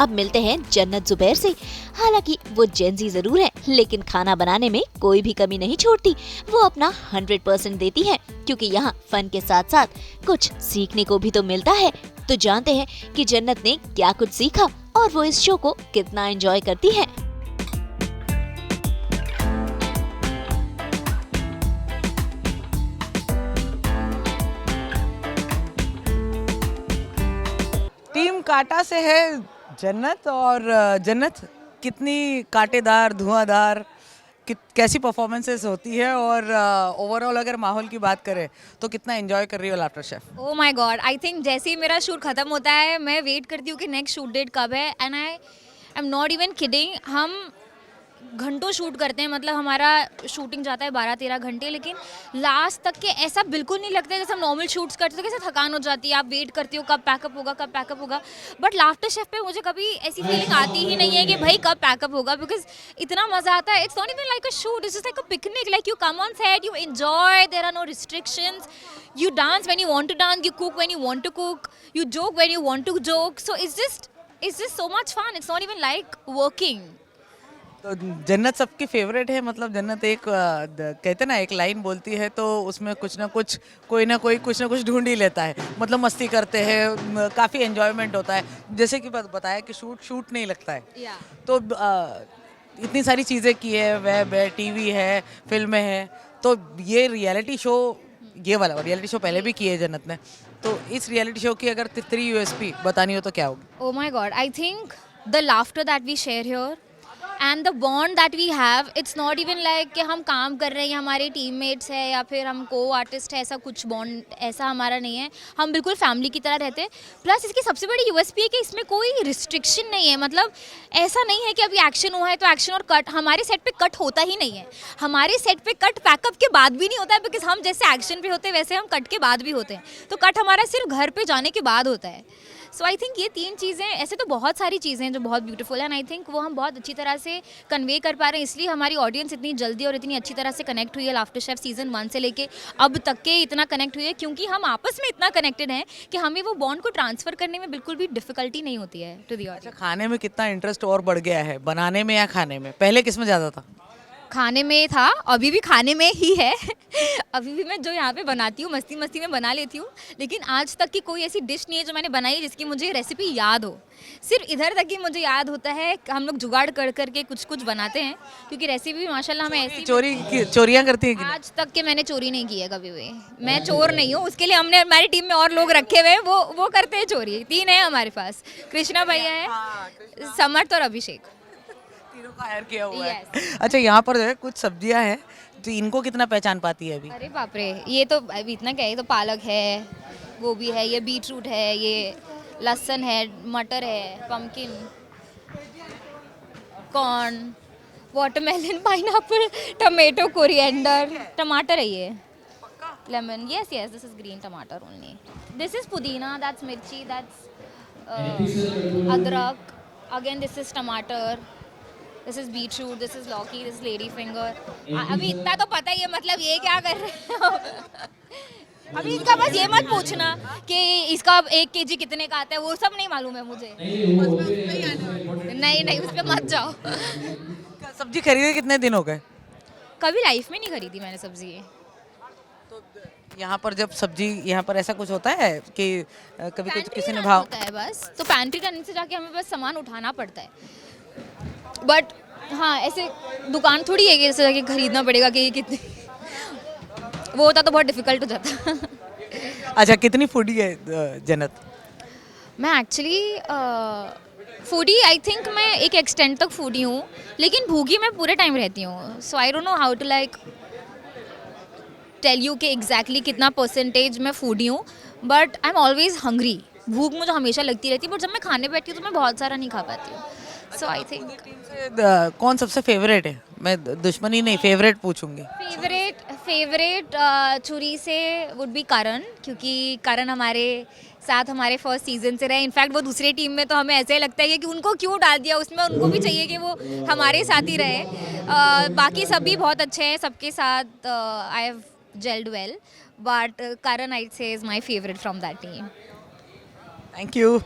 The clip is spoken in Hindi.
अब मिलते हैं जन्नत जुबैर से। हालांकि वो जेंजी जरूर है, लेकिन खाना बनाने में कोई भी कमी नहीं छोड़ती। वो अपना 100% देती है, क्योंकि यहाँ फन के साथ साथ कुछ सीखने को भी तो मिलता है। तो जानते हैं कि जन्नत ने क्या कुछ सीखा और वो इस शो को कितना एंजॉय करती है। टीम कांटा से है जन्नत। और जन्नत, कितनी कांटेदार, धुआंधार, कैसी परफॉर्मेंसेस होती है और ओवरऑल अगर माहौल की बात करें तो कितना एंजॉय कर रही हो laughter chef? Oh my God, I think जैसे ही मेरा शूट खत्म होता है मैं वेट करती हूँ कि नेक्स्ट शूट डेट कब है। And I am not even kidding, हम घंटों शूट करते हैं, मतलब हमारा शूटिंग जाता है 12-13 घंटे, लेकिन लास्ट तक के ऐसा बिल्कुल नहीं लगता है जैसे हम नॉर्मल शूट्स करते तो कैसे थकान हो जाती है, आप वेट करती हो कब पैकअप होगा, कब पैकअप होगा। बट लाफ्टर शेफ पे मुझे कभी ऐसी फीलिंग आती ही नहीं है कि भाई कब पैकअप होगा, बिकॉज इतना मजा आता है। It's not even like a shoot, it's just like a picnic, like you come on set, you enjoy, there are no restrictions, you dance when you want to dance, you cook when you want to cook, you joke when you want to joke, so it's just so much fun, it's not even like working. तो जन्नत सबकी फेवरेट है, मतलब जन्नत एक कहते ना, एक लाइन बोलती है तो उसमें कुछ ना कुछ, कोई ना कोई कुछ ना कुछ ढूंढ ही लेता है। मतलब मस्ती करते हैं, काफ़ी एंजॉयमेंट होता है। जैसे कि बताया कि शूट नहीं लगता है। Yeah. तो इतनी सारी चीज़ें की है, वेब है, टीवी है, फिल्में हैं, तो ये रियलिटी शो, ये वाला रियलिटी शो पहले भी की है जन्नत ने, तो इस रियलिटी शो की अगर 3 USP बतानी हो तो क्या होगी? Oh my god, I think the laughter that we share here and the bond that we have, it's not even like कि हम काम कर रहे हैं, हमारे टीममेट्स है या फिर हम को आर्टिस्ट है, ऐसा कुछ बॉन्ड ऐसा हमारा नहीं है। हम बिल्कुल फैमिली की तरह रहते हैं। प्लस इसकी सबसे बड़ी यूएसपी है कि इसमें कोई रिस्ट्रिक्शन नहीं है, मतलब ऐसा नहीं है कि अभी एक्शन हुआ है तो एक्शन और कट, हमारे सेट पे कट होता ही नहीं है। हमारे सेट पे कट पैकअप के बाद भी नहीं होता है, बिकॉज हम जैसे एक्शन पे होते हैं वैसे हम कट के बाद भी होते हैं, तो कट हमारा सिर्फ घर पे जाने के बाद होता है। सो आई थिंक ये 3 चीज़ें, ऐसे तो बहुत सारी चीज़ें हैं जो बहुत ब्यूटीफुल है, एंड आई थिंक वो हम बहुत अच्छी तरह से कन्वे कर पा रहे हैं, इसलिए हमारी ऑडियंस इतनी जल्दी और इतनी अच्छी तरह से कनेक्ट हुई है लाफ्टर शेफ सीजन 1 से लेके अब तक के इतना कनेक्ट हुई है, क्योंकि हम आपस में इतना कनेक्टेड हैं कि हमें वो बॉन्ड को ट्रांसफर करने में बिल्कुल भी डिफिकल्टी नहीं होती है टू दी ऑडियंस। खाने में कितना इंटरेस्ट और बढ़ गया है, बनाने में या खाने में? पहले किस में ज़्यादा था? खाने में था, अभी भी खाने में ही है। अभी भी मैं जो यहाँ पे बनाती हूँ मस्ती मस्ती में बना लेती हूँ, लेकिन आज तक की कोई ऐसी डिश नहीं है जो मैंने बनाई जिसकी मुझे रेसिपी याद हो। सिर्फ इधर तक ही मुझे याद होता है, हम लोग जुगाड़ कर करके कुछ कुछ बनाते हैं, क्योंकि रेसिपी माशाल्लाह हमें ऐसी चोरियाँ करती हैं कि नहीं? आज तक के मैंने चोरी नहीं की है कभी भी। मैं चोर नहीं हूँ, उसके लिए हमने हमारी टीम में और लोग रखे हुए हैं, वो करते हैं चोरी। 3 है हमारे पास, कृष्णा भैया है, समर्थ और अभिषेक, तीनों का हायर किया हुआ है। Yes. अच्छा, यहाँ पर जो है कुछ सब्जियां हैं, तो इनको कितना पहचान पाती है अभी? अरे बाप रे, ये तो अभी इतना क्या है, ये तो पालक है, गोभी है, ये बीट रूट है, ये लहसुन है, मटर है, pumpkin, corn, watermelon, pineapple, tomato, coriander, टमाटर है ये, lemon, yes this is green टमाटर ओनली, दिस इज पुदीना, दैट्स मिर्ची, दैट्स अदरक, अगेन दिस इज टमाटर, this is beetroot, this is लौकी, दिस इज लेडी फिंगर। अभी इतना तो पता ही है, मतलब ये क्या कर रहे हो। अभी इसका बस ये मत पूछना कि इसका 1 kg कितने का आता है, वो सब नहीं मालूम है मुझे। नहीं उस पर मत जाओ। सब्जी खरीदे कितने दिन हो गए? कभी लाइफ में नहीं खरीदी मैंने सब्जी। तो यहाँ पर जब सब्जी, यहाँ पर ऐसा कुछ होता है कि कभी कुछ किसी ने भाव होता है बस, तो पैंट्री रन से जाके हमें बस सामान उठाना पड़ता है। बट हाँ, ऐसे दुकान थोड़ी है कि जैसे जाके खरीदना पड़ेगा कि ये कितने, वो होता तो बहुत डिफिकल्ट हो जाता। अच्छा, कितनी फूडी है जन्नत? मैं एक्चुअली फूडी, आई थिंक मैं एक एक्सटेंट तक फूडी हूँ, लेकिन भूखी मैं पूरे टाइम रहती हूँ। So I don't know how to like tell you कि एग्जैक्टली कितना परसेंटेज मैं फूडी हूँ, but I am always hungry. भूख मुझे हमेशा लगती रहती है, बट जब मैं खाने बैठती हूँ तो मैं बहुत सारा नहीं खा पाती हूँ। सो आई थिंक कौन सबसे फेवरेट है? मैं दुश्मनी नहीं, फेवरेट पूछूंगी। फेवरेट छुरी से वुड बी करण, क्योंकि करण हमारे साथ हमारे फर्स्ट सीजन से रहे। इनफैक्ट वो दूसरे टीम में तो हमें ऐसे लगता है कि उनको क्यों डाल दिया उसमें, उनको भी चाहिए कि वो हमारे साथ ही रहे। बाकी सब भी बहुत अच्छे हैं, सबके साथ I have gelled well, but Karan I say is my favourite from that team. Thank you.